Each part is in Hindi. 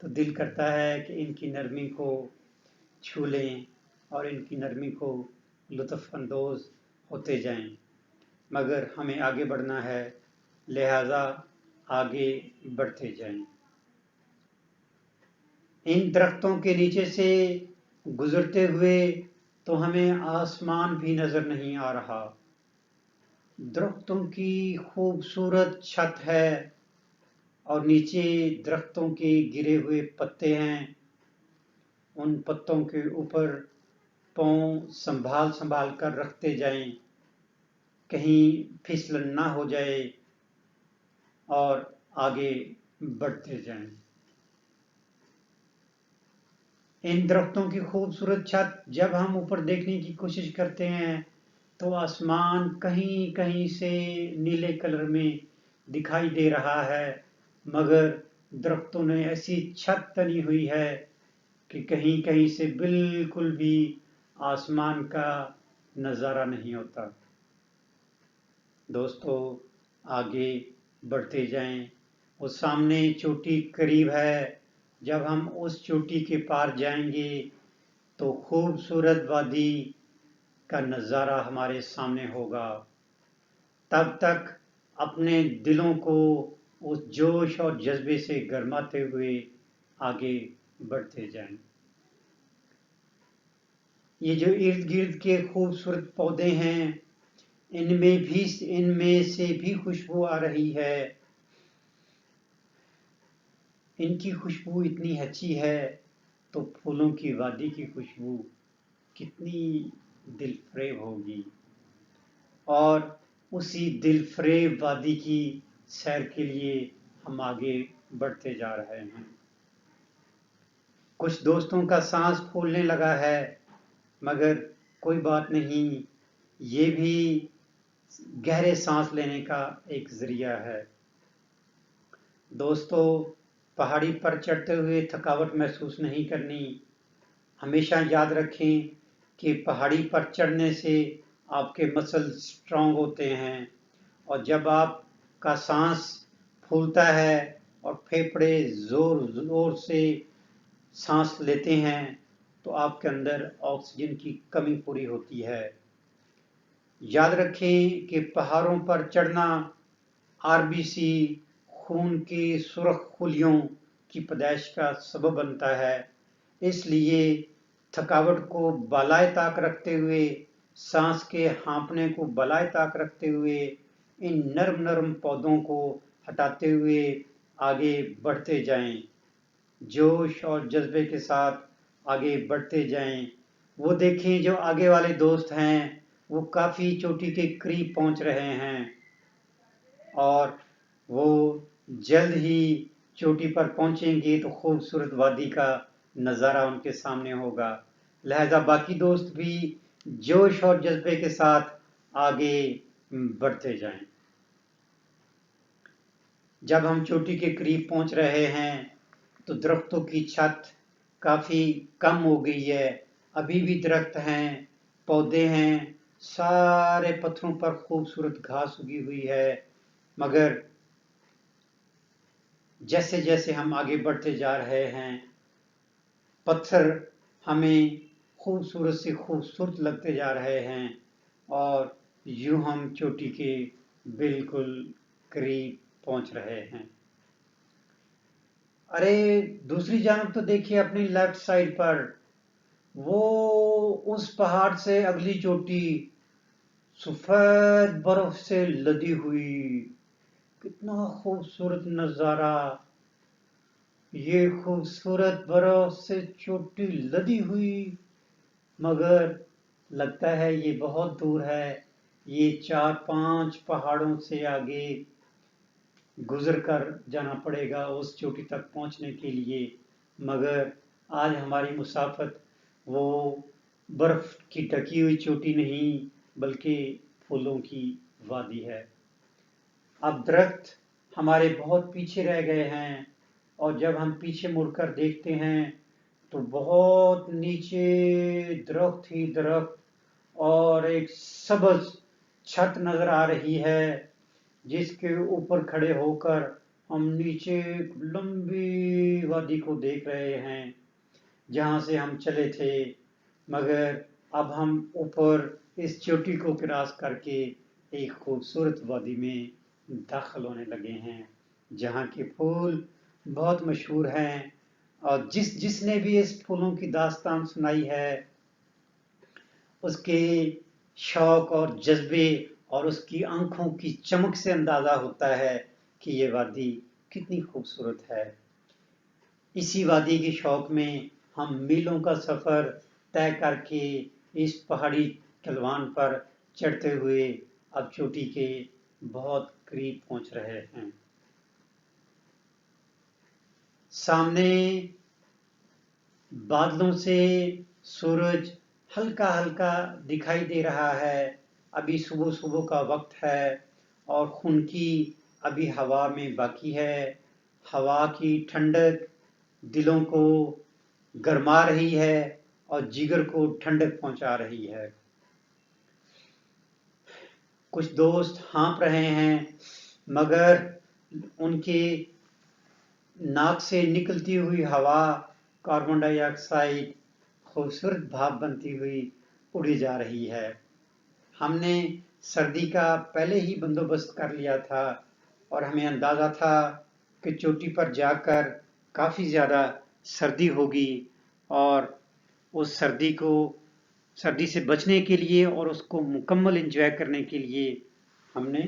तो दिल करता है कि इनकी नरमी को छू लें और इनकी नरमी को लुत्फ़ अंदोज़ होते जाएं, मगर हमें आगे बढ़ना है, लिहाजा आगे बढ़ते जाएं। इन दरख्तों के नीचे से गुजरते हुए तो हमें आसमान भी नजर नहीं आ रहा। दरख्तों की खूबसूरत छत है और नीचे दरख्तों के गिरे हुए पत्ते हैं। उन पत्तों के ऊपर पाँव संभाल संभाल कर रखते जाएं, कहीं फिसलन ना हो जाए और आगे बढ़ते जाएं। इन दरख्तों की खूबसूरत छत जब हम ऊपर देखने की कोशिश करते हैं तो आसमान कहीं कहीं से नीले कलर में दिखाई दे रहा है, मगर दरख्तों ने ऐसी छत तनी हुई है कि कहीं कहीं से बिल्कुल भी आसमान का नज़ारा नहीं होता। दोस्तों, आगे बढ़ते जाएं। वो सामने चोटी करीब है। जब हम उस चोटी के पार जाएंगे तो खूबसूरत वादी का नज़ारा हमारे सामने होगा। तब तक अपने दिलों को उस जोश और जज्बे से गरमाते हुए आगे बढ़ते जाएं। ये जो इर्द गिर्द के खूबसूरत पौधे हैं, इनमें से भी खुशबू आ रही है। इनकी खुशबू इतनी अच्छी है तो फूलों की वादी की खुशबू कितनी दिलफरेब होगी। और उसी दिलफरेब वादी की सैर के लिए हम आगे बढ़ते जा रहे हैं। कुछ दोस्तों का सांस फूलने लगा है, मगर कोई बात नहीं, ये भी गहरे सांस लेने का एक जरिया है। दोस्तों, पहाड़ी पर चढ़ते हुए थकावट महसूस नहीं करनी। हमेशा याद रखें कि पहाड़ी पर चढ़ने से आपके मसल स्ट्रांग होते हैं और जब आपका सांस फूलता है और फेफड़े जोर जोर से सांस लेते हैं तो आपके अंदर ऑक्सीजन की कमी पूरी होती है। याद रखें कि पहाड़ों पर चढ़ना आरबीसी खून की सुर्ख खुलियों की पैदाइश का सबब बनता है। इसलिए थकावट को बलाए ताक रखते हुए, सांस के हाँफने को बलाए ताक रखते हुए, इन नरम नरम पौधों को हटाते हुए आगे बढ़ते जाएं। जोश और जज्बे के साथ आगे बढ़ते जाएं। वो देखें जो आगे वाले दोस्त हैं वो काफ़ी चोटी के करीब पहुंच रहे हैं और वो जल्द ही चोटी पर पहुंचेंगे तो खूबसूरत वादी का नज़ारा उनके सामने होगा। लिहाजा बाकी दोस्त भी जोश और जज्बे के साथ आगे बढ़ते जाएं। जब हम चोटी के करीब पहुंच रहे हैं तो दरख्तों की छत काफ़ी कम हो गई है। अभी भी दरख्त हैं, पौधे हैं, सारे पत्थरों पर खूबसूरत घास उगी हुई है, मगर जैसे जैसे हम आगे बढ़ते जा रहे हैं पत्थर हमें खूबसूरत से खूबसूरत लगते जा रहे हैं और यूं हम चोटी के बिल्कुल करीब पहुंच रहे हैं। अरे दूसरी जानब तो देखिए अपनी लेफ्ट साइड पर वो उस पहाड़ से अगली चोटी सफेद बर्फ से लदी हुई, कितना खूबसूरत नजारा। ये खूबसूरत बर्फ से चोटी लदी हुई, मगर लगता है ये बहुत दूर है। ये 4-5 पहाड़ों से आगे गुजर कर जाना पड़ेगा उस चोटी तक पहुंचने के लिए, मगर आज हमारी मुसाफत वो बर्फ की ढकी हुई चोटी नहीं बल्कि फूलों की वादी है। अब दरख्त हमारे बहुत पीछे रह गए हैं और जब हम पीछे मुड़कर देखते हैं तो बहुत नीचे दरख्त ही दरख्त और एक सब्ज छत नजर आ रही है जिसके ऊपर खड़े होकर हम नीचे एक लंबी वादी को देख रहे हैं जहाँ से हम चले थे, मगर अब हम ऊपर इस चोटी को क्रॉस करके एक खूबसूरत वादी में दाखिल होने लगे हैं जहाँ के फूल बहुत मशहूर हैं। और जिसने भी इस फूलों की दास्तान सुनाई है उसके शौक और जज्बे और उसकी आंखों की चमक से अंदाजा होता है कि ये वादी कितनी खूबसूरत है। इसी वादी के शौक में हम मीलों का सफर तय करके इस पहाड़ी ढलवान पर चढ़ते हुए अब चोटी के बहुत करीब पहुंच रहे हैं। सामने बादलों से सूरज हल्का हल्का दिखाई दे रहा है। अभी सुबह सुबह का वक्त है और खुनकी अभी हवा में बाकी है। हवा की ठंडक दिलों को गरमा रही है और जिगर को ठंडक पहुंचा रही है। कुछ दोस्त हाँफ रहे हैं, मगर उनके नाक से निकलती हुई हवा कार्बन डाइऑक्साइड खूबसूरत भाप बनती हुई उड़ी जा रही है। हमने सर्दी का पहले ही बंदोबस्त कर लिया था और हमें अंदाज़ा था कि चोटी पर जाकर काफ़ी ज़्यादा सर्दी होगी और उस सर्दी से बचने के लिए और उसको मुकम्मल एंजॉय करने के लिए हमने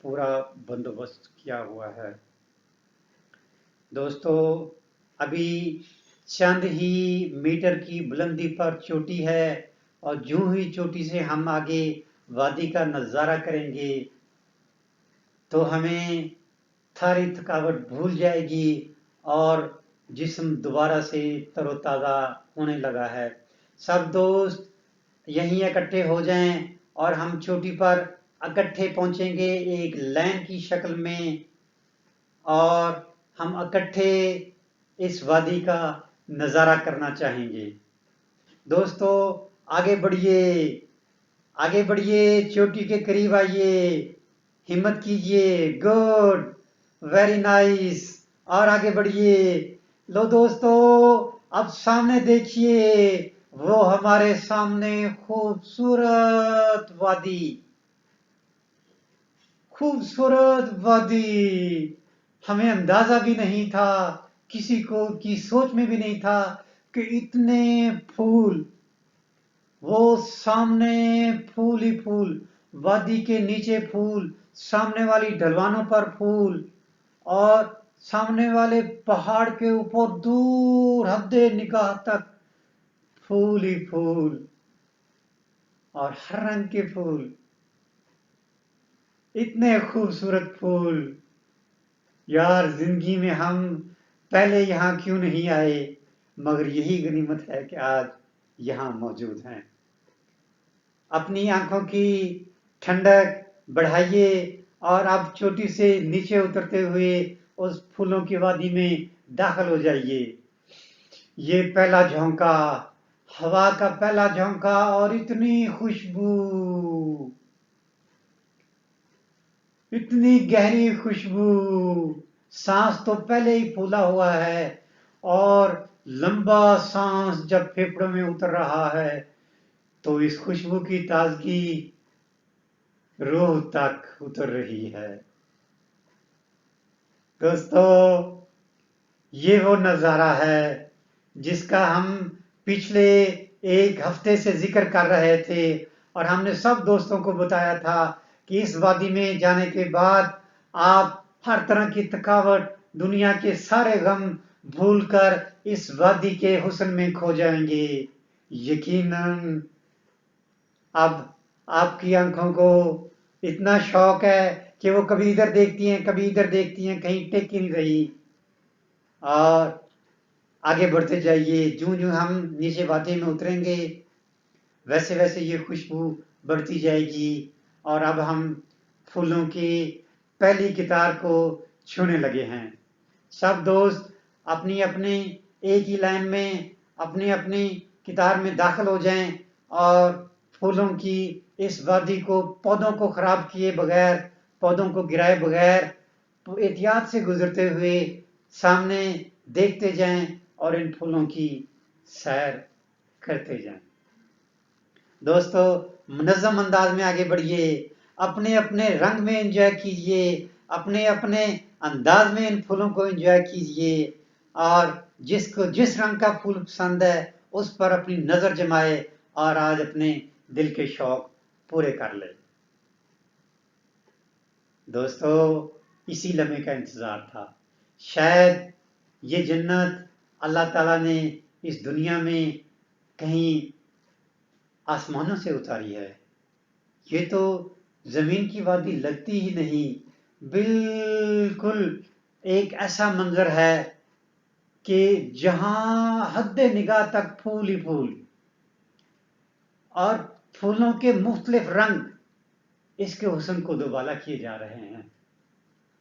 पूरा बंदोबस्त किया हुआ है। दोस्तों, अभी चंद ही मीटर की बुलंदी पर चोटी है और यूं ही चोटी से हम आगे वादी का नज़ारा करेंगे तो हमें सारी थकावट भूल जाएगी और जिस्म दोबारा से तरोताज़ा होने लगा है। सब दोस्त यहीं इकट्ठे हो जाएं और हम चोटी पर इकट्ठे पहुंचेंगे एक लाइन की शक्ल में और हम इकट्ठे इस वादी का नज़ारा करना चाहेंगे। दोस्तों, आगे बढ़िए, चोटी के करीब आइए, हिम्मत कीजिए। गुड, वेरी नाइस, और आगे बढ़िए। लो दोस्तों, अब सामने देखिए, वो हमारे सामने खूबसूरत वादी। हमें अंदाजा भी नहीं था, किसी को की सोच में भी नहीं था कि इतने फूल, वो सामने फूल ही फूल, वादी के नीचे फूल, सामने वाली ढलवानों पर फूल और सामने वाले पहाड़ के ऊपर दूर हद्दे निगाह तक फूल ही फूल और हर रंग के फूल। इतने खूबसूरत फूल, यार जिंदगी में हम पहले यहाँ क्यों नहीं आए, मगर यही गनीमत है कि आज यहाँ मौजूद हैं। अपनी आंखों की ठंडक बढ़ाइए और अब चोटी से नीचे उतरते हुए उस फूलों की वादी में दाखिल हो जाइए। ये पहला झोंका, हवा का पहला झोंका और इतनी खुशबू, इतनी गहरी खुशबू। सांस तो पहले ही फूला हुआ है और लंबा सांस जब फेफड़ों में उतर रहा है तो इस खुशबू की ताजगी रूह तक उतर रही है। दोस्तों, ये वो नज़ारा है जिसका हम पिछले एक हफ्ते से जिक्र कर रहे थे और हमने सब दोस्तों को बताया था कि इस वादी में जाने के बाद आप हर तरह की थकावट, दुनिया के सारे गम भूलकर इस वादी के हुस्न में खो जाएंगे। यकीनन अब आपकी आंखों को इतना शौक है कि वो कभी इधर देखती हैं, कभी इधर देखती हैं, कहीं टिक ही नहीं रही। और आगे बढ़ते जाइए, जूं जूं हम नीचे वादी में उतरेंगे वैसे वैसे ये खुशबू बढ़ती जाएगी और अब हम फूलों की पहली कितार को छूने लगे हैं। सब दोस्त अपनी अपनी एक ही लाइन में अपनी अपनी कितार में दाखिल हो जाएं और फूलों की इस वादी को, पौधों को खराब किए बगैर, पौधों को गिराए बगैर तो एहतियात से गुजरते हुए सामने देखते जाएं और इन फूलों की सैर करते जाएं। दोस्तों, मुनज़्ज़म अंदाज में आगे बढ़िए, अपने अपने रंग में एंजॉय कीजिए, अपने अपने अंदाज में इन फूलों को एंजॉय कीजिए और जिसको जिस रंग का फूल पसंद है उस पर अपनी नजर जमाए और आज अपने दिल के शौक पूरे कर ले। दोस्तों, इसी लम्हे का इंतजार था। शायद ये जन्नत अल्लाह ताला ने इस दुनिया में कहीं आसमानों से उतारी है। ये तो जमीन की वादी लगती ही नहीं, बिल्कुल एक ऐसा मंजर है कि जहां हद निगाह तक फूल ही फूल और फूलों के मुख्तलिफ रंग इसके हुस्न को दोबाला किए जा रहे हैं।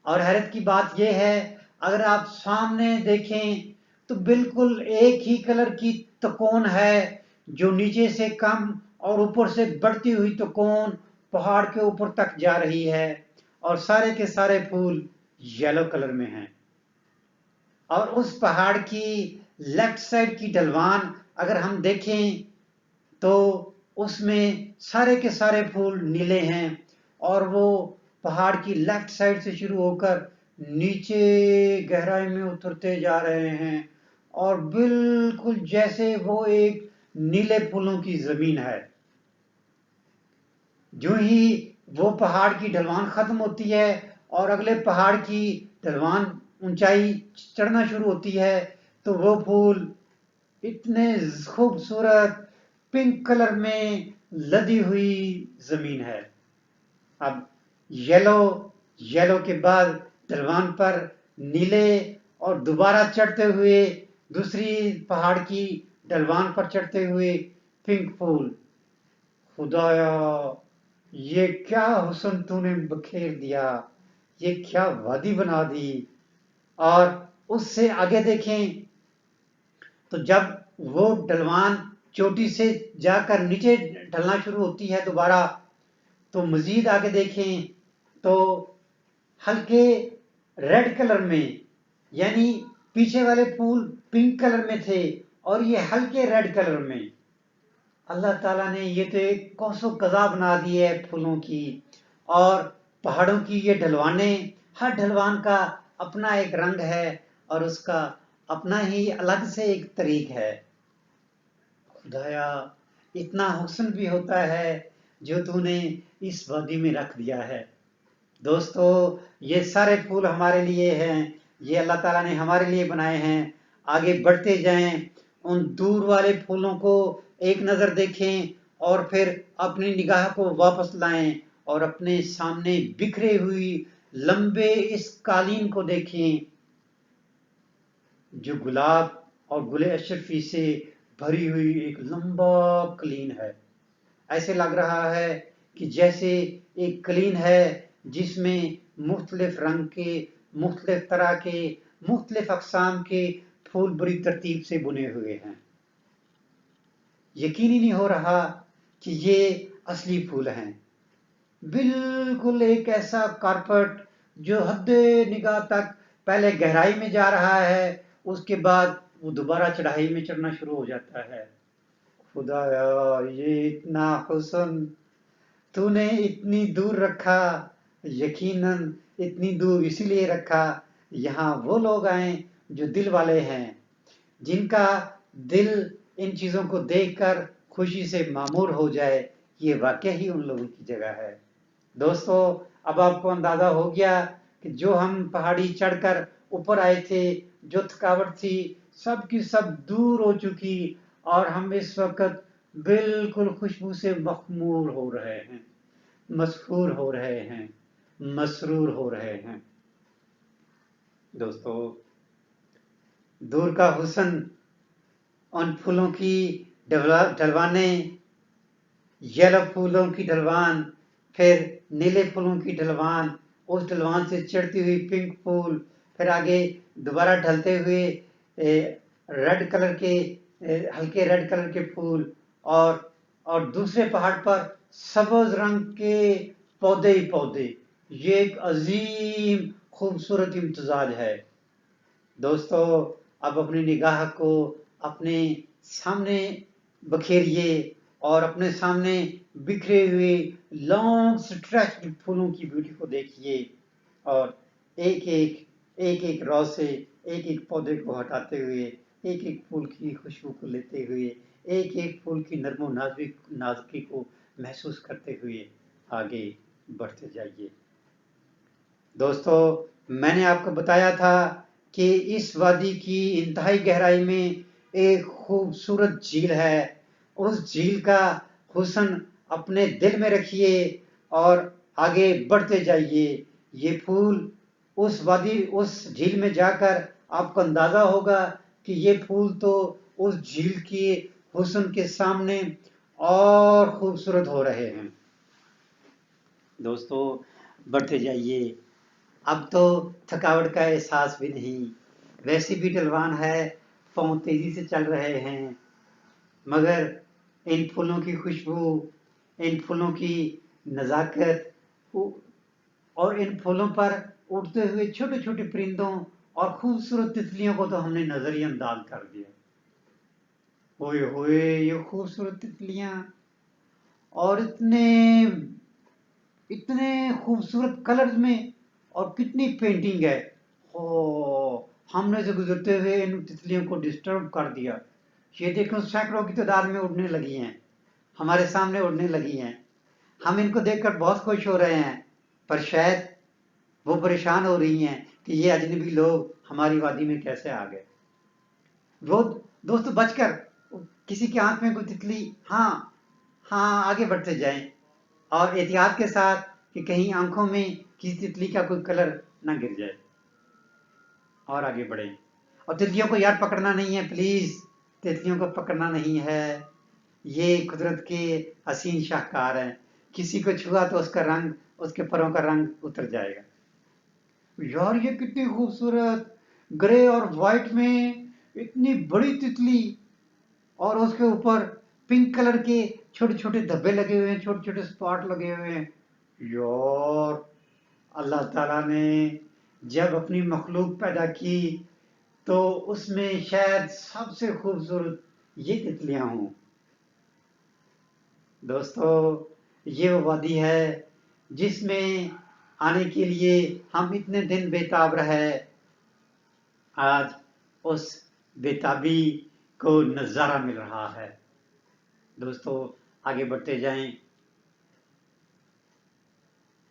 और हैरत की बात यह है, अगर आप सामने देखें तो बिल्कुल एक ही कलर की तकोन है, जो नीचे से कम और ऊपर से बढ़ती हुई तकोन पहाड़ के ऊपर तक जा रही है और सारे के सारे फूल येलो कलर में हैं। और उस पहाड़ की लेफ्ट साइड की ढलवान अगर हम देखें तो उसमें सारे के सारे फूल नीले हैं और वो पहाड़ की लेफ्ट साइड से शुरू होकर नीचे गहराई में उतरते जा रहे हैं और बिल्कुल जैसे वो एक नीले फूलों की जमीन है। जो ही वो पहाड़ की ढलवान खत्म होती है और अगले पहाड़ की ढलवान ऊंचाई चढ़ना शुरू होती है तो वो फूल इतने खूबसूरत पिंक कलर में लदी हुई जमीन है। अब येलो के बाद ढलवान पर नीले और दोबारा चढ़ते हुए दूसरी पहाड़ की ढलवान पर चढ़ते हुए पिंक फूल। खुदाया, ये क्या हुस्न तूने बखेर दिया, ये क्या वादी बना दी। और उससे आगे देखें तो जब वो ढलवान चोटी से जाकर नीचे ढलना शुरू होती है दोबारा, तो मजीद आगे देखें तो हल्के रेड कलर में, यानी पीछे वाले फूल पिंक कलर में थे और ये हल्के रेड कलर में। अल्लाह ताला ने ये तो एक कौसो कज़ा बना दी है फूलों की। और पहाड़ों की ये ढलवाने, हर ढलवान का अपना एक रंग है और उसका अपना ही अलग से एक तरीक है। खुदाया, इतना हुस्न भी होता है जो तूने इस वादी में रख दिया है। दोस्तों, ये सारे फूल हमारे लिए हैं, ये अल्लाह ताला ने हमारे लिए बनाए हैं। आगे बढ़ते जाएं, उन दूर वाले फूलों को एक नज़र देखें और फिर अपनी निगाह को वापस लाएं और अपने सामने बिखरे हुई लंबे इस कालीन को देखें जो गुलाब और गुले अशरफी से भरी हुई एक लंबा कलीन है। ऐसे लग रहा है कि जैसे एक कलीन है जिसमें मुख्तलिफ रंग के, मुख्तलिफ तरह के, मुख्तलिफ अक़साम के फूल बड़ी तरतीब से बुने हुए हैं। यकीन ही नहीं हो रहा कि ये असली फूल हैं। बिल्कुल एक ऐसा कारपेट जो हद्दे निगाह तक पहले गहराई में जा रहा है, उसके बाद वो दोबारा चढ़ाई में चढ़ना शुरू हो जाता है। खुदाया, ये इतना हुस्न तूने इतनी दूर रखा, यकीनन इतनी दूर इसीलिए रखा यहाँ वो लोग आए जो दिल वाले हैं, जिनका दिल इन चीज़ों को देखकर खुशी से मामूर हो जाए। ये वाकई ही उन लोगों की जगह है। दोस्तों, अब आपको अंदाज़ा हो गया कि जो हम पहाड़ी चढ़कर ऊपर आए थे, जो थकावट थी, सब की सब दूर हो चुकी और हम इस वक्त बिल्कुल खुशबू से मखमूर हो रहे हैं, मसरूर हो रहे हैं, मसरूर हो रहे हैं। दोस्तों, दूर का हुस्न, उन फूलों की ढलवाने, येलो फूलों की ढलवान, फिर नीले फूलों की ढलवान, उस ढलवान से चढ़ती हुई पिंक फूल, फिर आगे दोबारा ढलते हुए रेड कलर के, हल्के रेड कलर के फूल और दूसरे पहाड़ पर सब्ज रंग के पौधे ही पौधे। ये एक अजीम खूबसूरत इम्तिजाज है। दोस्तों, अब अपनी निगाह को अपने सामने बखेरिए और अपने सामने बिखरे हुए लॉन्ग स्ट्रेच्ड फूलों की ब्यूटी को देखिए और एक एक रॉ से एक एक पौधे को हटाते हुए, एक एक फूल की खुशबू को लेते हुए, एक एक फूल की नर्मो नाजुकी को महसूस करते हुए आगे बढ़ते जाइए। दोस्तों, मैंने आपको बताया था कि इस वादी की इंतहाई गहराई में एक खूबसूरत झील है। उस झील का हुस्न अपने दिल में रखिए और आगे बढ़ते जाइए। ये फूल उस झील में जाकर आपको अंदाजा होगा कि ये फूल तो उस झील के हुस्न के सामने और खूबसूरत हो रहे हैं। दोस्तों, बढ़ते जाइए। अब तो थकावट का एहसास भी नहीं, वैसे भी ढलवान है, पाँव तेजी से चल रहे हैं, मगर इन फूलों की खुशबू, इन फूलों की नज़ाकत और इन फूलों पर उड़ते हुए छोटे छोटे परिंदों और खूबसूरत तितलियों को तो हमने नजरियांदाज कर दिया। ओए होए, ये खूबसूरत तितलियां और इतने खूबसूरत कलर्स में और कितनी पेंटिंग है। ओ, हमने से गुजरते हुए इन तितलियों को डिस्टर्ब कर दिया। ये देखो, सैकड़ों की तादाद में उड़ने लगी हैं, हमारे सामने उड़ने लगी हैं। हम इनको देखकर बहुत खुश हो रहे हैं, पर शायद वो परेशान हो रही हैं कि ये अजनबी लोग हमारी वादी में कैसे आ गए। वो दोस्तों, बचकर किसी के आंख में कोई तितली, हाँ हाँ, आगे बढ़ते जाएं और एहतियात के साथ कि कहीं आंखों में किसी तितली का कोई कलर ना गिर जाए, और आगे बढ़ें। और तितलियों को यार पकड़ना नहीं है, प्लीज तितलियों को पकड़ना नहीं है। ये कुदरत के हसीन शाहकार हैं, किसी को छुआ तो उसका रंग, उसके परों का रंग उतर जाएगा। यार, ये कितनी खूबसूरत ग्रे और व्हाइट में इतनी बड़ी तितली, और उसके ऊपर पिंक कलर के छोटे छोटे धब्बे लगे हुए हैं, छोटे छोटे स्पॉट लगे हुए हैं। यार, अल्लाह ताला ने जब अपनी मखलूक पैदा की तो उसमें शायद सबसे खूबसूरत ये तितलियां हों। दोस्तों, ये वो वादी है जिसमें आने के लिए हम इतने दिन बेताब रहे। आज उस बेताबी को नजारा मिल रहा है। दोस्तों, आगे बढ़ते जाएं।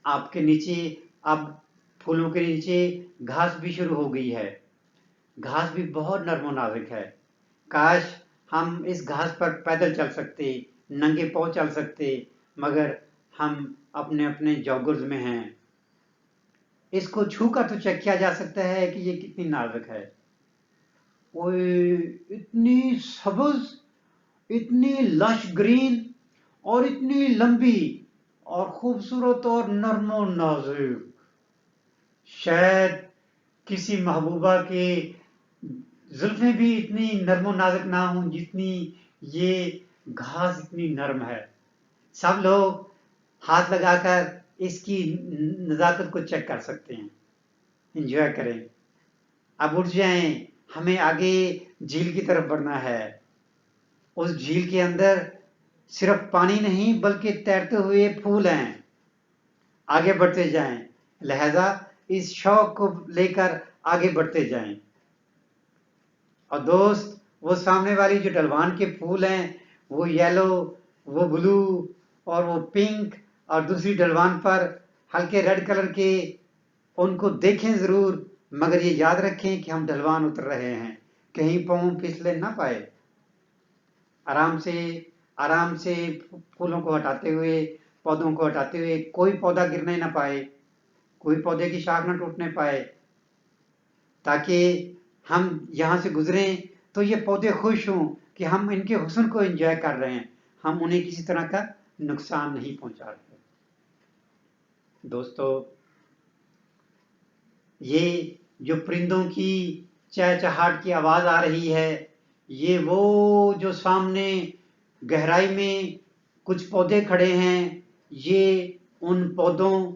आपके नीचे अब फूलों के नीचे घास भी शुरू हो गई है। घास भी बहुत नर्म नाजुक है। काश हम इस घास पर पैदल चल सकते, नंगे पांव चल सकते, मगर हम अपने अपने जॉगर्स में हैं। इसको छू कर तो चेक किया जा सकता है कि ये कितनी नाजुक है। ओए, इतनी सब्ज, इतनी लश ग्रीन और इतनी लंबी और खूबसूरत और नर्मो नाजुक। शायद किसी महबूबा के जुल्फें भी इतनी नर्मो नाजुक ना हों जितनी ये घास इतनी नर्म है। सब लोग हाथ लगाकर इसकी नजाकत को चेक कर सकते हैं, एंजॉय करें। अब उठ जाएं, हमें आगे झील की तरफ बढ़ना है। उस झील के अंदर सिर्फ पानी नहीं बल्कि तैरते हुए फूल हैं। आगे बढ़ते जाएं, लिहाजा इस शौक को लेकर आगे बढ़ते जाएं। और दोस्त, वो सामने वाली जो ढलवान के फूल हैं, वो येलो, वो ब्लू और वो पिंक, और दूसरी ढलवान पर हल्के रेड कलर के, उनको देखें जरूर, मगर ये याद रखें कि हम ढलवान उतर रहे हैं, कहीं पाँव फिसले ना पाए। आराम से फूलों को हटाते हुए, पौधों को हटाते हुए, कोई पौधा गिरने ना पाए, कोई पौधे की शाख ना टूटने पाए, ताकि हम यहाँ से गुजरें तो ये पौधे खुश हों कि हम इनके हुस्न को एंजॉय कर रहे हैं, हम उन्हें किसी तरह का नुकसान नहीं पहुंचा रहे। दोस्तों, ये जो परिंदों की चहचहाट की आवाज आ रही है, ये वो जो सामने गहराई में कुछ पौधे खड़े हैं, ये उन पौधों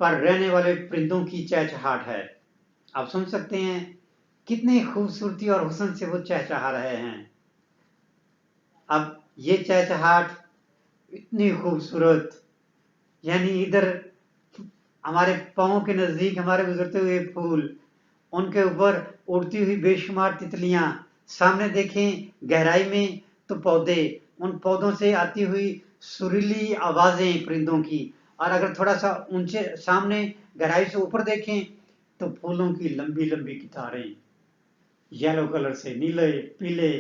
पर रहने वाले परिंदों की चहचहाट है। आप सुन सकते हैं कितनी खूबसूरती और हुस्न से वो चहचहा रहे हैं। अब ये चहचहाट इतनी खूबसूरत, यानी इधर हमारे पाँव के नजदीक हमारे गुजरते हुए फूल, उनके ऊपर उड़ती हुई बेशुमार तितलियां, सामने देखें गहराई में तो पौधे, उन पौधों से आती हुई सुरीली आवाजें परिंदों की, और अगर थोड़ा सा ऊंचे सामने गहराई से ऊपर देखें तो फूलों की लंबी लंबी कितारें, येलो कलर से नीले पीले,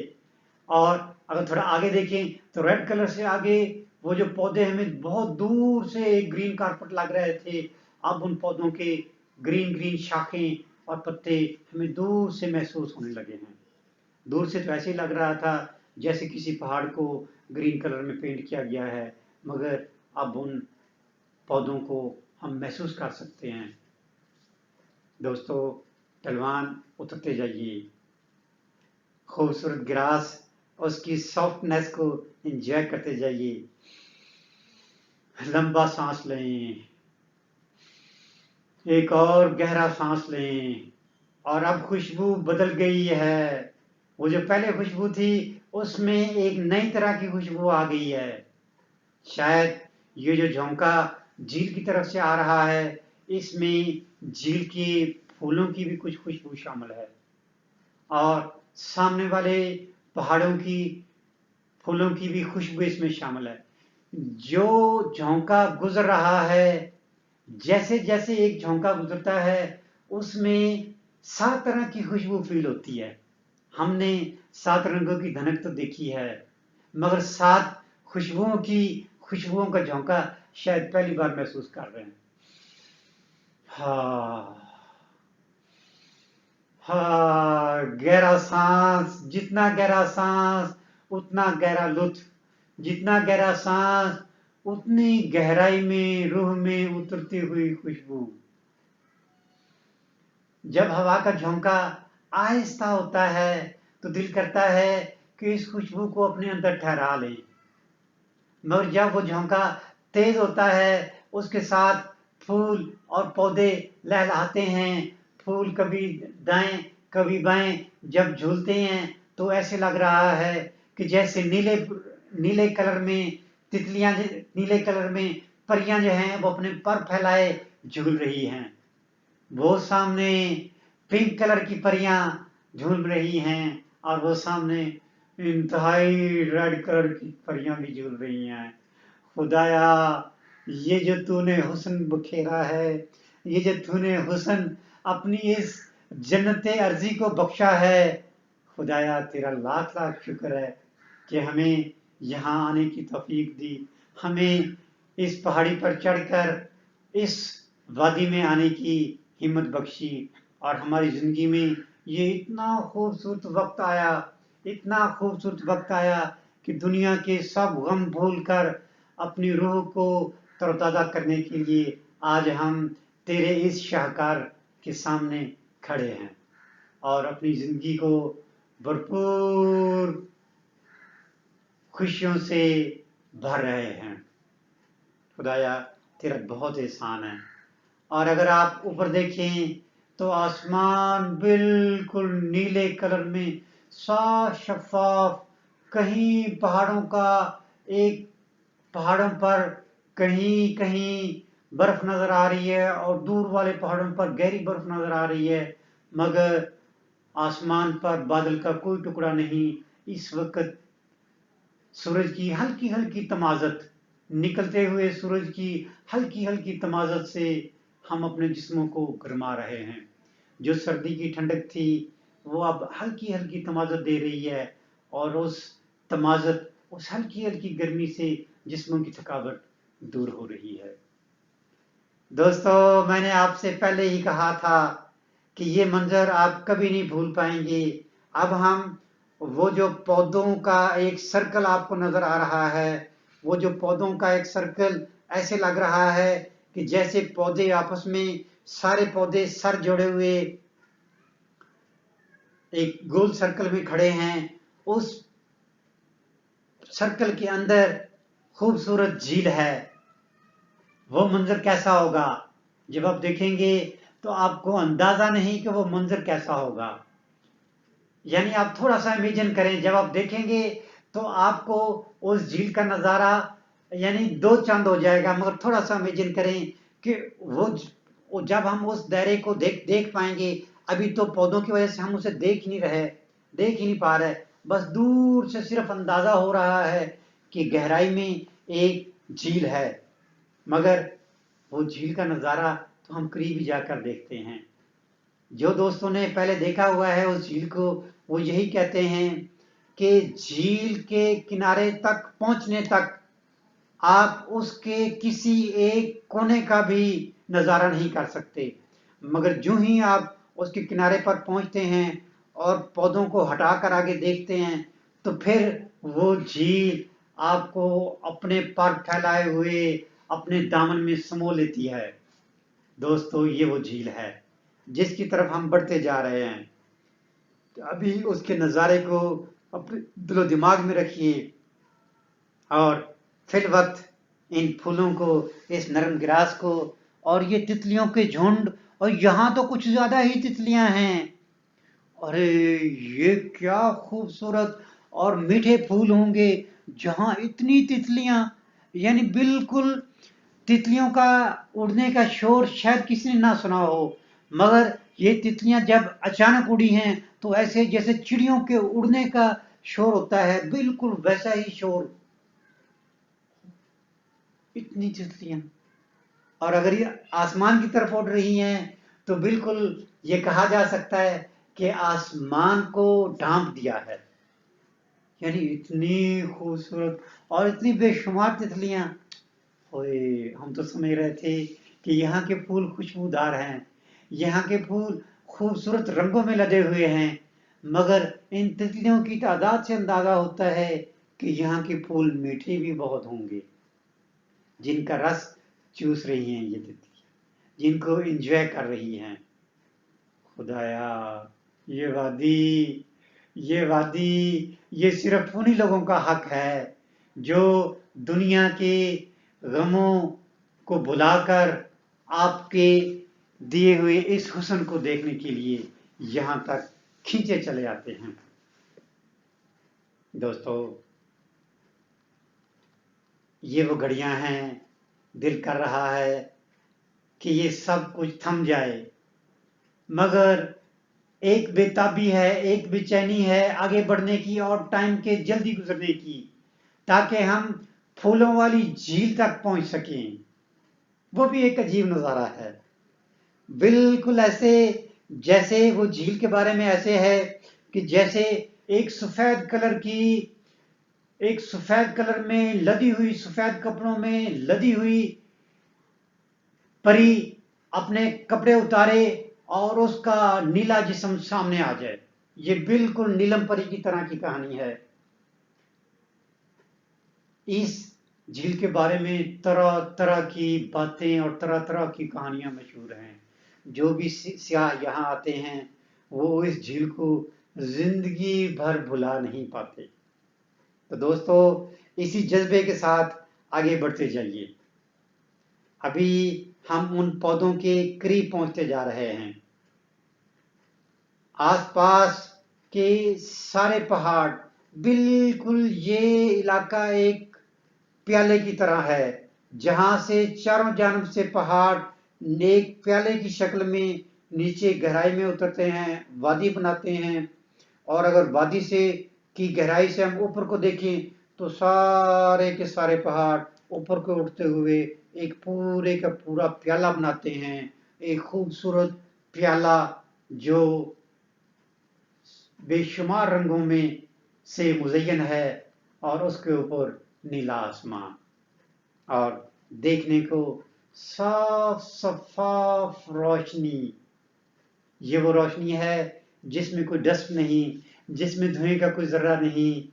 और अगर थोड़ा आगे देखें तो रेड कलर से आगे वो जो पौधे हमें बहुत दूर से एक ग्रीन कारपेट लग रहे थे, अब उन पौधों के ग्रीन ग्रीन शाखें और पत्ते हमें दूर से महसूस होने लगे हैं। दूर से तो ऐसे ही लग रहा था जैसे किसी पहाड़ को ग्रीन कलर में पेंट किया गया है, मगर अब उन पौधों को हम महसूस कर सकते हैं। दोस्तों, ढलवान उतरते जाइए, खूबसूरत ग्रास, उसकी सॉफ्टनेस को एंजॉय करते जाइए। लंबा सांस लें, एक और गहरा सांस लें, और अब खुशबू बदल गई है। वो जो पहले खुशबू थी उसमें एक नई तरह की खुशबू आ गई है। शायद ये जो झोंका झील की तरफ से आ रहा है, इसमें झील के फूलों की भी कुछ खुशबू शामिल है, और सामने वाले पहाड़ों की फूलों की भी खुशबू इसमें शामिल है। जो झोंका गुजर रहा है, जैसे जैसे एक झोंका गुजरता है उसमें 7 तरह की खुशबू फील होती है। हमने 7 रंगों की धनक तो देखी है, मगर 7 खुशबुओं का झोंका शायद पहली बार महसूस कर रहे हैं। गहरा सांस, जितना गहरा सांस उतना गहरा लुत्फ, जितना गहरा सांस उतनी गहराई में रूह में उतरती हुई खुशबू। जब हवा का झोंका आहिस्ता होता है तो दिल करता है कि इस खुशबू को अपने अंदर ठहरा लें, मगर जब वो झोंका तेज होता है उसके साथ फूल और पौधे लहलहाते हैं। फूल कभी दाएं कभी बाएं जब झूलते हैं तो ऐसे लग रहा है कि जैसे नीले कलर में तितलियां, नीले कलर में परियां जो हैं वो अपने पर फैलाए झूल रही हैं। वो सामने पिंक कलर की परियां झूल रही हैं, और वो सामने इंतहाई रेड कलर की परियां भी झूल रही हैं। खुदाया, ये जो तूने हुस्न बखेरा है, ये जो तूने हुस्न अपनी इस जन्नत अर्जी को बख्शा है, खुदाया तेरा लाख लाख शुक्र है कि हमें यहाँ आने की तौफीक दी, हमें इस पहाड़ी पर चढ़कर इस वादी में आने की हिम्मत बख्शी, और हमारी जिंदगी में ये इतना खूबसूरत वक्त आया, इतना खूबसूरत वक्त आया कि दुनिया के सब गम भूलकर अपनी रूह को तरोताज़ा करने के लिए आज हम तेरे इस शाहकार के सामने खड़े हैं और अपनी जिंदगी को भरपूर खुशियों से भर रहे हैं। खुदाया तेरा बहुत एहसान है। और अगर आप ऊपर देखें तो आसमान बिल्कुल नीले कलर में साफ शफाफ, कहीं पहाड़ों पर कहीं कहीं बर्फ नजर आ रही है और दूर वाले पहाड़ों पर गहरी बर्फ नजर आ रही है, मगर आसमान पर बादल का कोई टुकड़ा नहीं। इस वक्त सूरज की हल्की हल्की तमाज़त, निकलते हुए सूरज की हल्की हल्की तमाज़त से हम अपने जिस्मों को गरमा रहे हैं। जो सर्दी की ठंडक थी वो अब हल्की हल्की तमाज़त दे रही है, और उस हल्की हल्की गर्मी से जिस्मों की थकावट दूर हो रही है। दोस्तों, मैंने आपसे पहले ही कहा था कि ये मंजर आप कभी नहीं भूल पाएंगे। अब हम वो जो पौधों का एक सर्कल आपको नजर आ रहा है, वो जो पौधों का एक सर्कल ऐसे लग रहा है कि जैसे पौधे आपस में, सारे पौधे सर जोड़े हुए एक गोल सर्कल में खड़े हैं। उस सर्कल के अंदर खूबसूरत झील है। वो मंजर कैसा होगा? जब आप देखेंगे तो आपको अंदाजा नहीं कि वो मंजर कैसा होगा। यानी आप थोड़ा सा इमेजिन करें, जब आप देखेंगे तो आपको उस झील का नज़ारा यानी दो चांद हो जाएगा। मगर थोड़ा सा इमेजिन करें कि वो जब हम उस दायरे को देख पाएंगे। अभी तो पौधों की वजह से हम उसे देख ही नहीं पा रहे। बस दूर से सिर्फ अंदाजा हो रहा है कि गहराई में एक झील है, मगर वो झील का नज़ारा तो हम करीब ही जाकर देखते हैं। जो दोस्तों ने पहले देखा हुआ है उस झील को, वो यही कहते हैं कि झील के किनारे तक पहुंचने तक आप उसके किसी एक कोने का भी नज़ारा नहीं कर सकते। मगर जो ही आप उसके किनारे पर पहुंचते हैं और पौधों को हटाकर आगे देखते हैं, तो फिर वो झील आपको अपने पर फैलाए हुए अपने दामन में समो लेती है। दोस्तों, ये वो झील है जिसकी तरफ हम बढ़ते जा रहे हैं। तो अभी उसके नज़ारे को अपने दिलो दिमाग में रखिए और फिल वक्त इन फूलों को, इस नरम ग्रास को और ये तितलियों के झुंड, और यहाँ तो कुछ ज़्यादा ही तितलियाँ हैं। अरे ये क्या खूबसूरत और मीठे फूल होंगे जहाँ इतनी तितलियाँ, यानी बिल्कुल तितलियों का उड़ने का शोर शायद किसी ने ना सुना हो, मगर ये तितलियां जब अचानक उड़ी हैं तो ऐसे जैसे चिड़ियों के उड़ने का शोर होता है, बिल्कुल वैसा ही शोर। इतनी तितलियां, और अगर ये आसमान की तरफ उड़ रही हैं तो बिल्कुल ये कहा जा सकता है कि आसमान को ढांप दिया है। यानी इतनी खूबसूरत और इतनी बेशुमार तितलियां। ओए, हम तो समझ रहे थे कि यहाँ के फूल खुशबूदार हैं, यहाँ के फूल खूबसूरत रंगों में लदे हुए हैं, मगर इन तितलियों की तादाद से अंदाजा होता है कि यहाँ के फूल मीठे भी बहुत होंगे, जिनका रस चूस रही हैं ये तितलियां, जिनको एंजॉय कर रही हैं। खुदाया, ये वादी ये वादी ये सिर्फ उन्हीं लोगों का हक है जो दुनिया के गमों को भुलाकर आपके दिए हुए इस हुस्न को देखने के लिए यहाँ तक खींचे चले आते हैं। दोस्तों, ये वो घड़ियां हैं, दिल कर रहा है कि ये सब कुछ थम जाए, मगर एक बेताबी है, एक बेचैनी है आगे बढ़ने की और टाइम के जल्दी गुजरने की, ताकि हम फूलों वाली झील तक पहुंच सकें। वो भी एक अजीब नज़ारा है, बिल्कुल ऐसे जैसे वो झील के बारे में ऐसे है कि जैसे एक सफेद कलर में लदी हुई, सफेद कपड़ों में लदी हुई परी अपने कपड़े उतारे और उसका नीला जिस्म सामने आ जाए। ये बिल्कुल नीलम परी की तरह की कहानी है। इस झील के बारे में तरह तरह की बातें और तरह तरह की कहानियां मशहूर हैं। जो भी सियाह यहाँ आते हैं वो इस झील को जिंदगी भर भुला नहीं पाते। तो दोस्तों, इसी जज्बे के साथ आगे बढ़ते जाइए। अभी हम उन पौधों के करीब पहुंचते जा रहे हैं। आसपास के सारे पहाड़, बिल्कुल ये इलाका एक प्याले की तरह है, जहां से चारों जानब से पहाड़ एक प्याले की शक्ल में नीचे गहराई में उतरते हैं, वादी बनाते हैं। और अगर वादी से की गहराई से हम ऊपर को देखें तो सारे के सारे पहाड़ ऊपर को उठते हुए एक पूरे का पूरा प्याला बनाते हैं, एक खूबसूरत प्याला जो बेशुमार रंगों में से मुज़य्यन है, और उसके ऊपर नीला आसमान, और देखने को साफ शफाफ रोशनी। ये वो रोशनी है जिसमें कोई डस्ट नहीं, जिसमें धुएं का कोई जर्रा नहीं,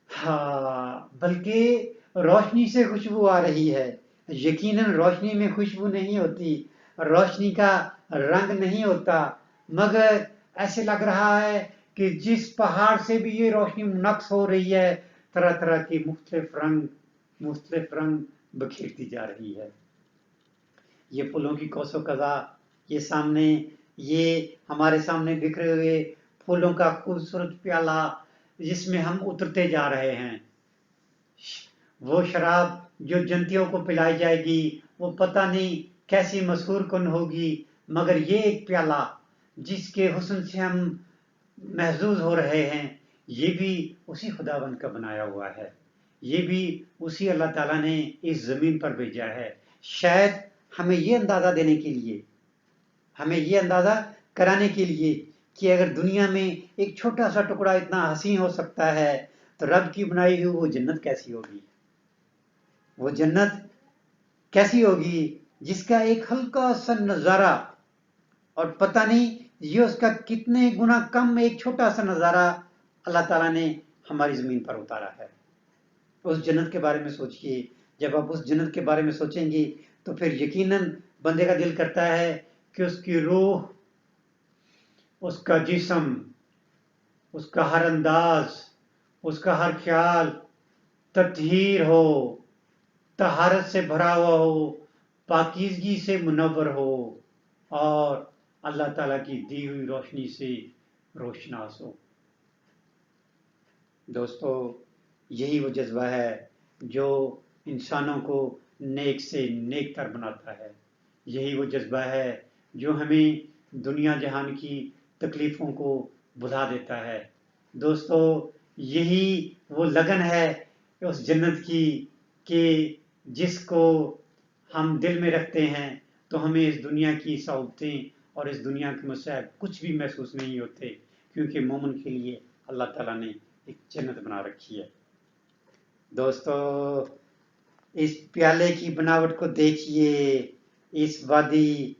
हाँ, बल्कि रोशनी से खुशबू आ रही है। यकीनन रोशनी में खुशबू नहीं होती, रोशनी का रंग नहीं होता, मगर ऐसे लग रहा है कि जिस पहाड़ से भी ये रोशनी नक्श हो रही है, तरह तरह की मुख्तलिफ रंग बखेरती जा रही है। ये फूलों की कौसो कज़ा, ये हमारे सामने बिखरे हुए फूलों का खूबसूरत प्याला जिसमें हम उतरते जा रहे हैं। वो शराब जो जंतियों को पिलाई जाएगी वो पता नहीं कैसी मशहूर कुन होगी, मगर ये एक प्याला जिसके हुस्न से हम महजूज हो रहे हैं, ये भी उसी खुदावंद का बनाया हुआ है। ये भी उसी अल्लाह ताला ने इस ज़मीन पर भेजा है, शायद हमें ये अंदाज़ा देने के लिए, हमें ये अंदाज़ा कराने के लिए कि अगर दुनिया में एक छोटा सा टुकड़ा इतना हसीन हो सकता है तो रब की बनाई हुई वो जन्नत कैसी होगी। वो जन्नत कैसी होगी जिसका एक हल्का सा नज़ारा, और पता नहीं ये उसका कितने गुना कम एक छोटा सा नज़ारा अल्लाह ताला ने हमारी ज़मीन पर उतारा है। उस जन्नत के बारे में सोचिए। जब आप उस जन्नत के बारे में सोचेंगे तो फिर यकीनन बंदे का दिल करता है कि उसकी रूह, उसका जिस्म, उसका हर अंदाज, उसका हर ख्याल तत्हीर हो, तहारत से भरा हुआ हो, पाकीज़गी से मुनव्वर हो और अल्लाह ताला की दी हुई रोशनी से रोशनास हो। दोस्तों, यही वो जज्बा है जो इंसानों को नेक से नेक तर बनाता है। यही वो जज्बा है जो हमें दुनिया जहान की तकलीफ़ों को भुला देता है। दोस्तों, यही वो लगन है उस जन्नत की कि जिसको हम दिल में रखते हैं तो हमें इस दुनिया की सहूलतें और इस दुनिया के मसाइब कुछ भी महसूस नहीं होते, क्योंकि मोमिन के लिए अल्लाह ताला ने एक जन्नत बना रखी है। दोस्तों, इस प्याले की बनावट को देखिए, इस वादी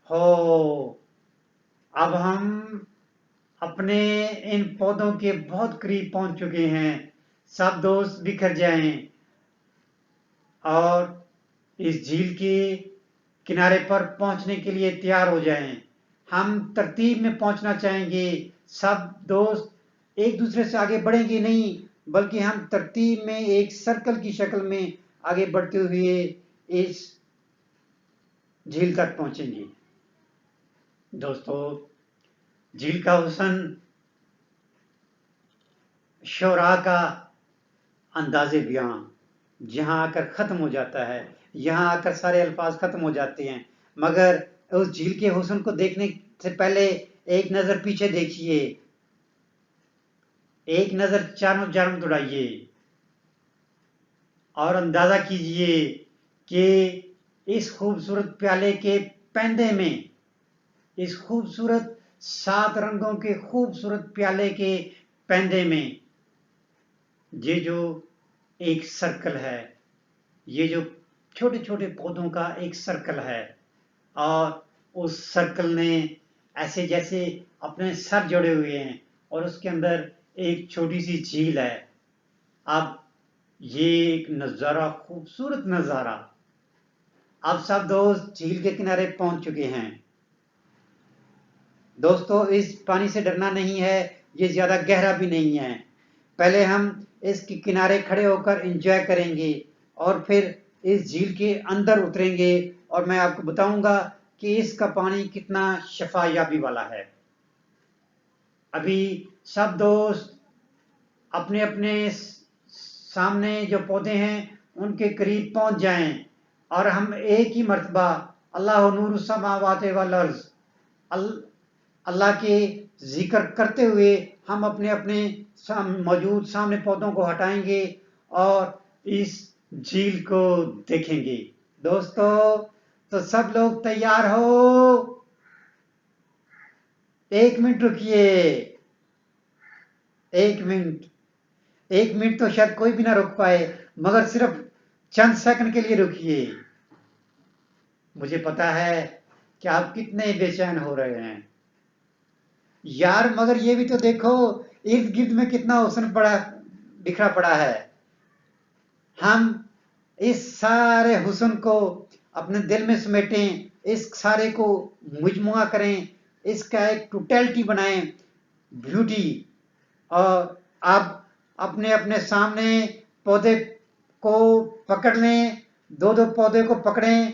हो। अब हम अपने इन पौधों के बहुत करीब पहुंच चुके हैं। सब दोस्त बिखर जाएं और इस झील के किनारे पर पहुंचने के लिए तैयार हो जाएं। हम तरतीब में पहुंचना चाहेंगे। सब दोस्त एक दूसरे से आगे बढ़ेंगे नहीं, बल्कि हम तरतीब में एक सर्कल की शक्ल में आगे बढ़ते हुए इस झील तक पहुंचेंगे। दोस्तों, झील का हुस्न शोरा का अंदाज़े बयां जहां आकर ख़त्म हो जाता है, यहाँ आकर सारे अल्फाज ख़त्म हो जाते हैं, मगर उस झील के हुस्न को देखने से पहले एक नज़र पीछे देखिए, एक नज़र चारों जानब दौड़ाइए और अंदाज़ा कीजिए कि इस खूबसूरत प्याले के पैंदे में, इस खूबसूरत 7 रंगों के खूबसूरत प्याले के पैंदे में ये जो एक सर्कल है, ये जो छोटे छोटे पौधों का एक सर्कल है, और उस सर्कल ने ऐसे जैसे अपने सर जोड़े हुए हैं और उसके अंदर एक छोटी सी झील है। अब ये एक नज़ारा, खूबसूरत नज़ारा। अब सब दोस्त झील के किनारे पहुंच चुके हैं। दोस्तों, इस पानी से डरना नहीं है, ये ज़्यादा गहरा भी नहीं है। पहले हम इसके किनारे खड़े होकर एंजॉय करेंगे और फिर इस झील के अंदर उतरेंगे और मैं आपको बताऊंगा कि इसका पानी कितना शफायाबी वाला है। अभी सब दोस्त अपने अपने सामने जो पौधे हैं उनके करीब पहुंच जाएं और हम एक ही मर्तबा अल्लाह नूर समावाते वल अर्ज़, अल्लाह के जिक्र करते हुए हम अपने अपने मौजूद सामने पौधों को हटाएंगे और इस झील को देखेंगे। दोस्तों, तो सब लोग तैयार हो? 1 मिनट रुकिए। 1 मिनट, 1 मिनट तो शायद कोई भी ना रुक पाए, मगर सिर्फ चंद सेकंड के लिए रुकिए। मुझे पता है कि आप कितने बेचैन हो रहे हैं यार, मगर ये भी तो देखो इर्द गिर्द में कितना हुस्न पड़ा, बिखरा पड़ा है। हम इस सारे हुस्न को अपने दिल में समेटें, इस सारे को मुजमुआ करें, इसका एक टोटलिटी बनाएं, ब्यूटी। और आप अपने अपने सामने पौधे को पकड़ लें, 2-2 पौधे को पकड़ें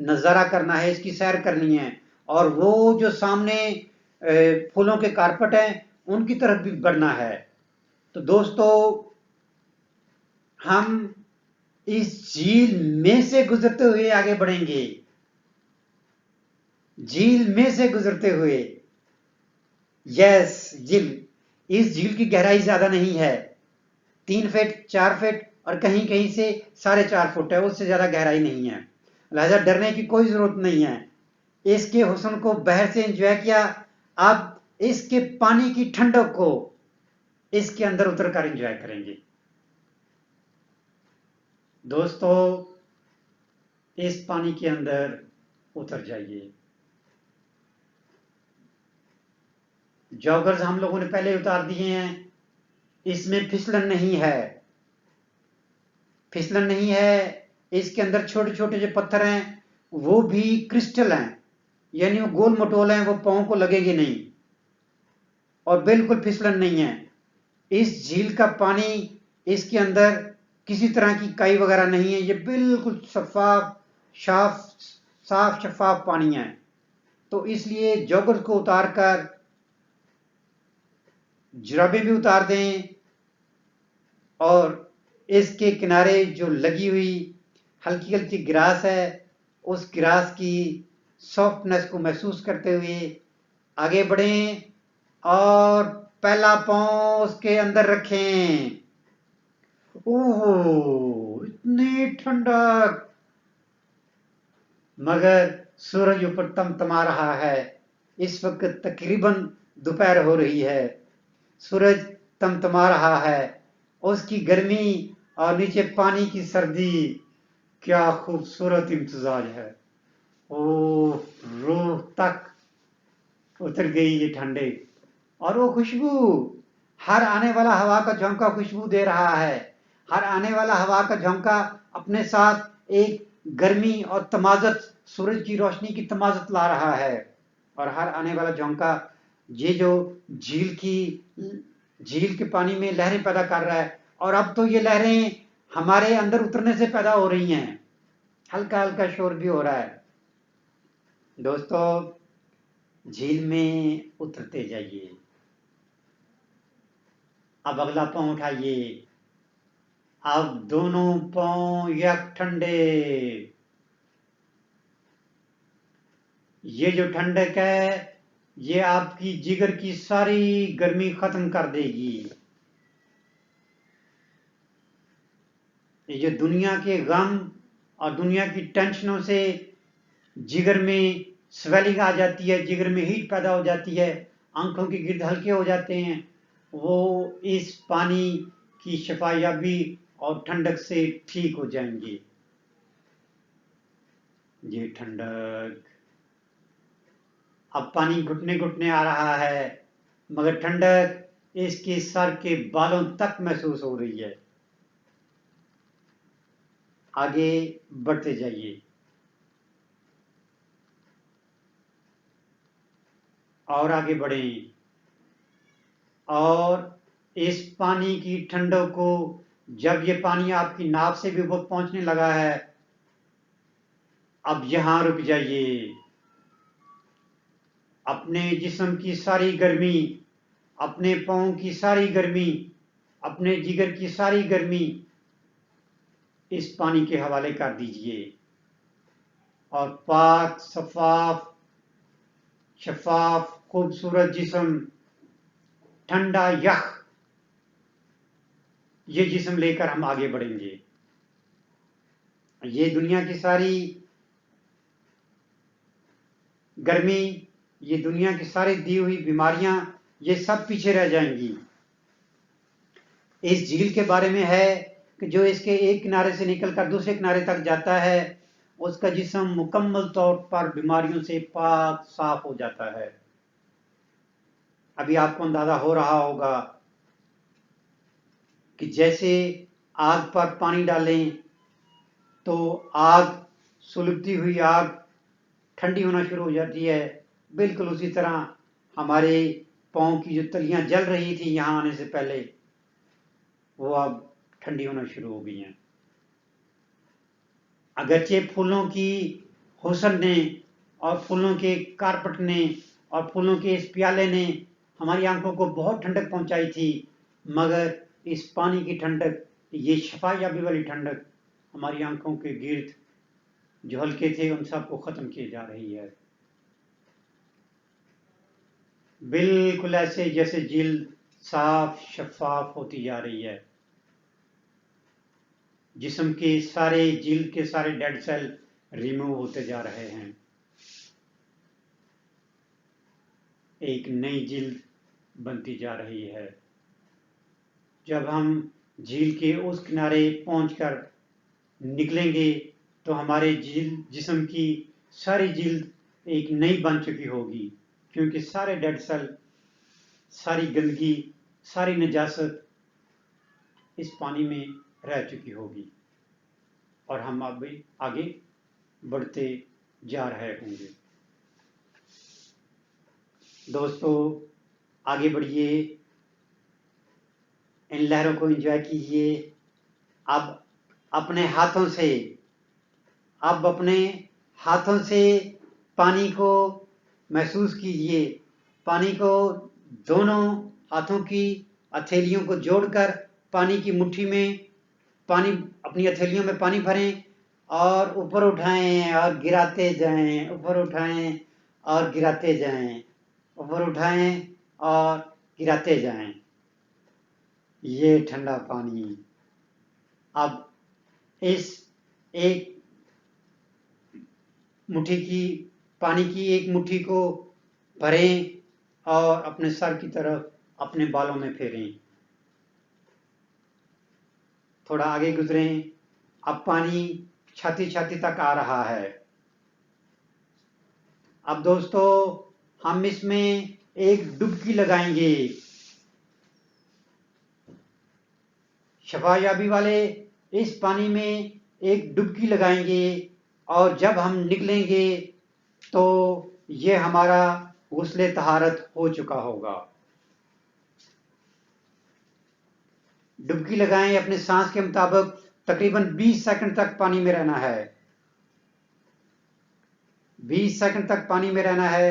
नज़ारा करना है, इसकी सैर करनी है, और वो जो सामने फूलों के कारपेट हैं उनकी तरफ भी बढ़ना है। तो दोस्तों, हम इस झील में से गुजरते हुए आगे बढ़ेंगे, झील में से गुजरते हुए। यस, इस झील की गहराई ज्यादा नहीं है, 3 फीट 4 फीट और कहीं कहीं से 4.5 फुट है, उससे ज्यादा गहराई नहीं है। लिहाजा डरने की कोई जरूरत नहीं है। इसके हुस्न को बाहर से एंजॉय किया, अब इसके पानी की ठंडक को इसके अंदर उतर कर एंजॉय करेंगे। दोस्तों, इस पानी के अंदर उतर जाइए। जॉगर्स हम लोगों ने पहले उतार दिए हैं, इसमें फिसलन नहीं है, फिसलन नहीं है। इसके अंदर छोटे छोटे जो पत्थर हैं वो भी क्रिस्टल हैं, यानी वो गोल मटोल हैं, वो पांव को लगेंगे नहीं, और बिल्कुल फिसलन नहीं है। इस झील का पानी, इसके अंदर किसी तरह की काई वगैरह नहीं है, ये बिल्कुल साफ शफाफ पानी है। तो इसलिए जॉगर्स को उतार कर जुराबें भी उतार दें, और इसके किनारे जो लगी हुई हल्की हल्की ग्रास है, उस ग्रास की सॉफ्टनेस को महसूस करते हुए आगे बढ़ें, और पहला पांव उसके अंदर रखें। ओह, इतनी ठंडक! मगर सूरज ऊपर तमतमा रहा है। इस वक्त तकरीबन दोपहर हो रही है, सूरज तमतमा रहा है, उसकी गर्मी और नीचे पानी की सर्दी, क्या खूबसूरत इम्तिजाज है। ओह, रूह तक उतर गई ये ठंडे, और वो खुशबू, हर आने वाला हवा का झोंका खुशबू दे रहा है। हर आने वाला हवा का झोंका अपने साथ एक गर्मी और तमाजत, सूरज की रोशनी की तमाजत ला रहा है, और हर आने वाला झोंका ये जो झील के पानी में लहरें पैदा कर रहा है, और अब तो ये लहरें हमारे अंदर उतरने से पैदा हो रही हैं, हल्का हल्का शोर भी हो रहा है। दोस्तों, झील में उतरते जाइए। अब अगला पांव उठाइए, अब दोनों पांव यक ठंडे। ये जो ठंडक है, ये आपकी जिगर की सारी गर्मी खत्म कर देगी। ये जो दुनिया के गम और दुनिया की टेंशनों से जिगर में स्वेलिंग आ जाती है, जिगर में हीट पैदा हो जाती है, आंखों के गिर्द हल्के हो जाते हैं, वो इस पानी की शफायाबी और ठंडक से ठीक हो जाएंगे। ये ठंडक, अब पानी घुटने घुटने आ रहा है, मगर ठंडक इसके सर के बालों तक महसूस हो रही है। आगे बढ़ते जाइए, और आगे बढ़ें, और इस पानी की ठंडक को, जब ये पानी आपकी नाक से भी बहुत पहुंचने लगा है, अब यहां रुक जाइए। अपने जिस्म की सारी गर्मी, अपने पांव की सारी गर्मी, अपने जिगर की सारी गर्मी इस पानी के हवाले कर दीजिए, और पाक शफाफ खूबसूरत जिस्म, ठंडा यख, ये जिस्म लेकर हम आगे बढ़ेंगे। ये दुनिया की सारी गर्मी, ये दुनिया की सारी दी हुई बीमारियां, ये सब पीछे रह जाएंगी। इस झील के बारे में है कि जो इसके एक किनारे से निकलकर दूसरे किनारे तक जाता है, उसका जिस्म मुकम्मल तौर पर बीमारियों से पाक साफ हो जाता है। अभी आपको अंदाजा हो रहा होगा कि जैसे आग पर पानी डालें तो आग, सुलगती हुई आग ठंडी होना शुरू हो जाती है, बिल्कुल उसी तरह हमारे पाँव की जो तलियां जल रही थी यहाँ आने से पहले, वो अब ठंडी होना शुरू हो गई हैं। अगरचे फूलों की हुस्न ने और फूलों के कारपेट ने और फूलों के इस प्याले ने हमारी आंखों को बहुत ठंडक पहुंचाई थी, मगर इस पानी की ठंडक, ये शफायाबी वाली ठंडक हमारी आंखों के गिर्द जो हल्के थे उन सबको खत्म किए जा रही है। बिल्कुल ऐसे जैसे झील साफ शफाफ होती जा रही है। जिस्म के सारे झील के सारे डेड सेल रिमूव होते जा रहे हैं। एक नई झील बनती जा रही है। जब हम झील के उस किनारे पहुंचकर निकलेंगे तो हमारे जिस्म की सारी झील एक नई बन चुकी होगी, क्योंकि सारे डेड सेल, सारी गंदगी, सारी नजासत इस पानी में रह चुकी होगी और हम अब आगे बढ़ते जा रहे होंगे। दोस्तों, आगे बढ़िए, इन लहरों को एंजॉय कीजिए। अब अपने हाथों से पानी को महसूस कीजिए। पानी को दोनों हाथों की हथेलियों को जोड़कर पानी की मुट्ठी में अपनी हथेलियों में पानी भरें और ऊपर उठाएं और गिराते जाएं, ऊपर उठाएं और गिराते जाएं, ऊपर उठाएं और गिराते जाएं। ये ठंडा पानी। अब इस एक मुट्ठी की पानी की एक मुट्ठी को भरें और अपने सर की तरफ अपने बालों में फेरें। थोड़ा आगे गुजरें। अब पानी छाती तक आ रहा है। अब दोस्तों, हम इसमें एक डुबकी लगाएंगे। शफायाबी वाले इस पानी में एक डुबकी लगाएंगे और जब हम निकलेंगे तो ये हमारा गुस्ले तहारत हो चुका होगा। डुबकी लगाएं। अपने सांस के मुताबिक तकरीबन 20 सेकंड तक पानी में रहना है। 20 सेकंड तक पानी में रहना है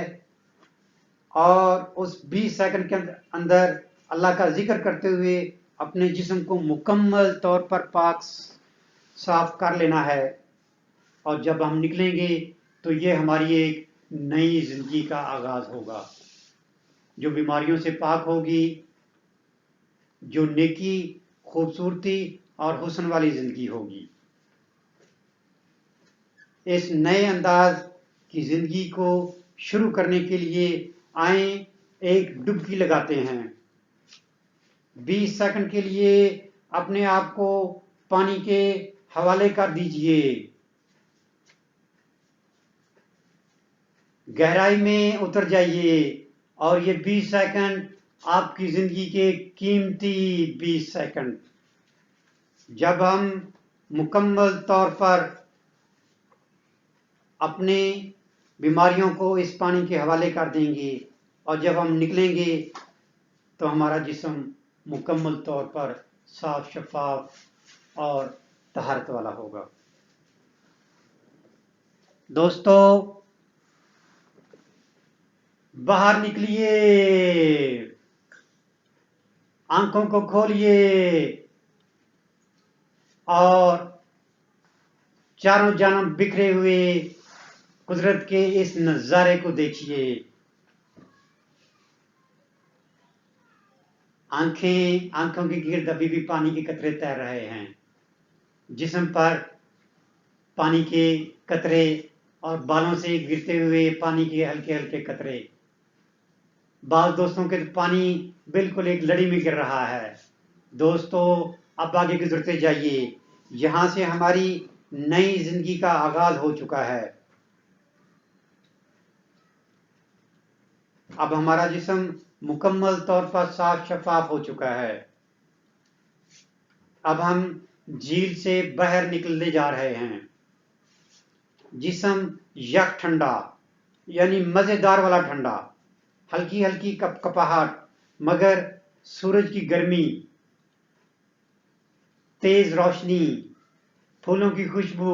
और उस 20 सेकंड के अंदर अल्लाह का जिक्र करते हुए अपने जिस्म को मुकम्मल तौर पर पाक साफ कर लेना है। और जब हम निकलेंगे तो ये हमारी एक नई जिंदगी का आगाज होगा, जो बीमारियों से पाक होगी, जो नेकी, खूबसूरती और हुस्न वाली जिंदगी होगी। इस नए अंदाज की जिंदगी को शुरू करने के लिए आए एक डुबकी लगाते हैं। 20 सेकंड के लिए अपने आप को पानी के हवाले कर दीजिए। गहराई में उतर जाइए और ये 20 सेकंड आपकी जिंदगी के कीमती 20 सेकंड। जब हम मुकम्मल तौर पर अपने बीमारियों को इस पानी के हवाले कर देंगे और जब हम निकलेंगे तो हमारा जिस्म मुकम्मल तौर पर साफ शफाफ और तहारत वाला होगा। दोस्तों, बाहर निकलिए, आंखों को खोलिए और चारों जानब बिखरे हुए कुदरत के इस नज़ारे को देखिए। आंखों के गिर्द अभी भी पानी के कतरे तैर रहे हैं। जिस्म पर पानी के कतरे और बालों से गिरते हुए पानी के हल्के हल्के कतरे। बाल दोस्तों के पानी बिल्कुल एक लड़ी में गिर रहा है। दोस्तों, अब आगे गुजरते जाइए। यहाँ से हमारी नई जिंदगी का आगाज हो चुका है। अब हमारा जिस्म मुकम्मल तौर पर साफ शफाफ हो चुका है। अब हम झील से बाहर निकलने जा रहे हैं। जिस्म यक ठंडा, यानी मजेदार वाला ठंडा, हल्की हल्की कपकपाहट, मगर सूरज की गर्मी, तेज रोशनी, फूलों की खुशबू,